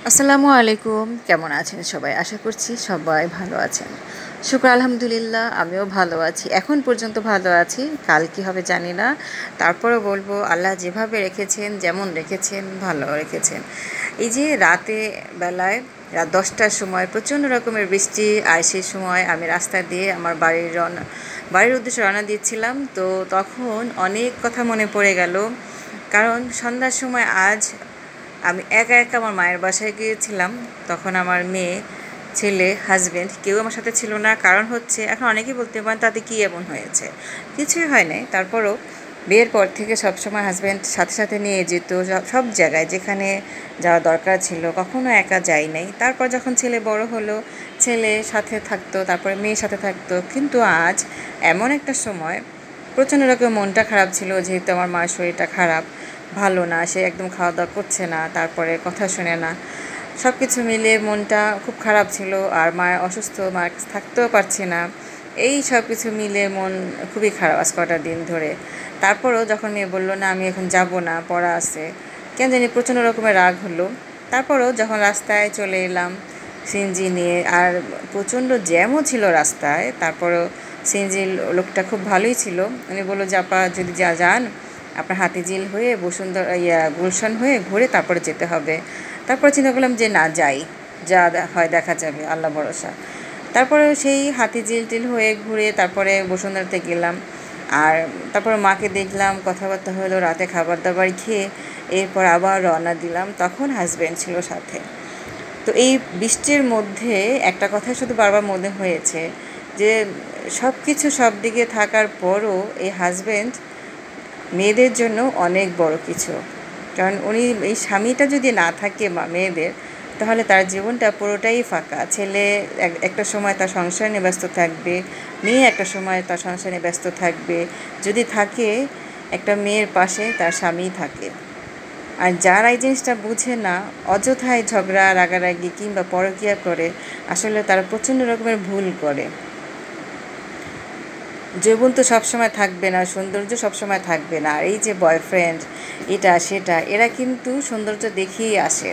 আসসালামু আলাইকুম। কেমন আছেন সবাই? আশা করছি সবাই ভালো আছেন। শুকর আলহামদুলিল্লাহ, আমিও ভালো আছি। এখন পর্যন্ত ভালো আছি। কাল কী হবে জানি না। তারপরেও বলবো আল্লাহ যেভাবে রেখেছেন, যেমন রেখেছেন, ভালো রেখেছেন। এই যে বেলায় রাত ১০টার সময় প্রচণ্ড রকমের বৃষ্টি, আর সেই সময় আমি রাস্তা দিয়ে আমার বাড়ির উদ্দেশ্যে রওনা দিচ্ছিলাম। তো তখন অনেক কথা মনে পড়ে গেল। কারণ সন্ধ্যার সময় আজ আমি একা একা আমার মায়ের বাসায় গিয়েছিলাম। তখন আমার মেয়ে, ছেলে, হাজবেন্ড কেউ আমার সাথে ছিল না। কারণ হচ্ছে, এখন অনেকেই বলতে পারেন তাতে কী এমন হয়েছে, কিছুই হয় নাই। তারপরও বিয়ের পর থেকে সবসময় হাজব্যান্ড সাথে সাথে নিয়ে যেত সব জায়গায়, যেখানে যাওয়া দরকার ছিল। কখনো একা যাই নাই। তারপর যখন ছেলে বড় হলো, ছেলে সাথে থাকতো, তারপরে মেয়ের সাথে থাকতো। কিন্তু আজ এমন একটা সময় প্রচণ্ড রকম মনটা খারাপ ছিল, যেহেতু আমার মার শরীরটা খারাপ, ভালো না, সে একদম খাওয়া দাওয়া করছে না, তারপরে কথা শোনে না। সব কিছু মিলিয়ে মনটা খুব খারাপ ছিল। আর মায়ের অসুস্থ, মার কাছে থাকতেও পারছি না। এই সব কিছু মিলে মন খুবই খারাপ আজ কটা দিন ধরে। তারপরও যখন মেয়ে বললো না আমি এখন যাব না, পড়া আছে, কেন জানি প্রচণ্ড রকমের রাগ হলো। তারপরও যখন রাস্তায় চলে এলাম সিএনজি নিয়ে, আর প্রচণ্ড জ্যামও ছিল রাস্তায়, তারপরেও সিএনজির লোকটা খুব ভালোই ছিল। উনি বললো যে আপা যদি যান, আপনার হাতিঝিল হয়ে গুলশান হয়ে ঘুরে তারপরে যেতে হবে। তারপরে চিন্তা করলাম যে না, যাই, যা হয় দেখা যাবে, আল্লাহ ভরসা। তারপরে সেই হাতিঝিল হয়ে ঘুরে তারপরে বসুন্ধরাতে গেলাম। আর তারপর মাকে দেখলাম, কথাবার্তা হলো, রাতে খাবার দাবার খেয়ে এরপর আবার রওনা দিলাম। তখন হাজব্যান্ড ছিল সাথে। তো এই বৃষ্টির মধ্যে একটা কথাই শুধু বারবার মনে হয়েছে যে সব কিছু সব দিকে থাকার পরও এই হাজব্যান্ড মেয়েদের জন্য অনেক বড় কিছু। কারণ উনি, এই স্বামীটা যদি না থাকে মেয়েদের, তাহলে তার জীবনটা পুরোটাই ফাঁকা। ছেলে একটা সময় তার সংসার নিয়ে ব্যস্ত থাকবে, মেয়ে একটা সময় তার সংসার নিয়ে ব্যস্ত থাকবে। যদি থাকে একটা মেয়ের পাশে তার স্বামী থাকে। আর যারা এই জিনিসটা বুঝে না, অযথায় ঝগড়া, রাগারাগি কিংবা পরকীয়া করে, আসলে তারা প্রচণ্ড রকমের ভুল করে। যৌবন তো সবসময় থাকবে না, সৌন্দর্য সবসময় থাকবে না। আর এই যে বয়ফ্রেন্ড, এটা সেটা, এরা কিন্তু সৌন্দর্য দেখেই আসে,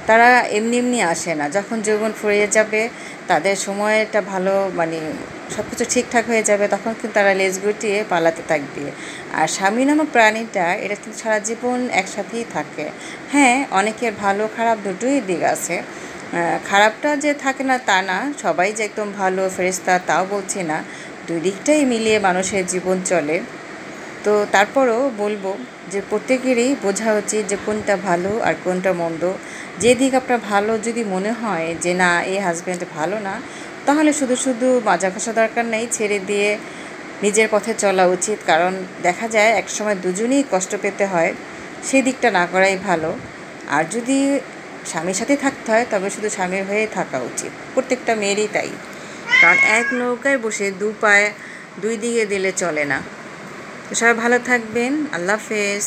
তারা এমনি এমনি আসে না। যখন যৌবন ফুরিয়ে যাবে, তাদের সময়টা ভালো, মানে সব কিছু ঠিকঠাক হয়ে যাবে, তখন কিন্তু তারা লেজ গুটিয়ে পালাতে থাকবে। আর স্বামী নামক প্রাণীটা, এটা কিন্তু সারা জীবন একসাথেই থাকে। হ্যাঁ, অনেকের ভালো খারাপ দুটোই দিক আছে। খারাপটা যে থাকে না তা না, সবাই যে একদম ভালো ফেরেশতা তাও বলছি না, দুই দিকটাই মিলিয়ে মানুষের জীবন চলে। তো তারপরও বলবো যে প্রত্যেকেরই বোঝা উচিত যে কোনটা ভালো আর কোনটা মন্দ। যে দিক আপনার ভালো যদি মনে হয় যে না, এই হাজব্যান্ড ভালো না, তাহলে শুধু শুধু মাজা ঘষা দরকার নেই, ছেড়ে দিয়ে নিজের পথে চলা উচিত। কারণ দেখা যায় একসময় দুজনেই কষ্ট পেতে হয়, সেই দিকটা না করাই ভালো। আর যদি স্বামীর সাথে থাকতে হয়, তবে শুধু স্বামীর হয়েই থাকা উচিত, প্রত্যেকটা মেয়েরই তাই। কারণ এক নৌকায় বসে দু পায়ে দুই দিকে দিলে চলে না। তো সবাই ভালো থাকবেন। আল্লাহ হাফেজ।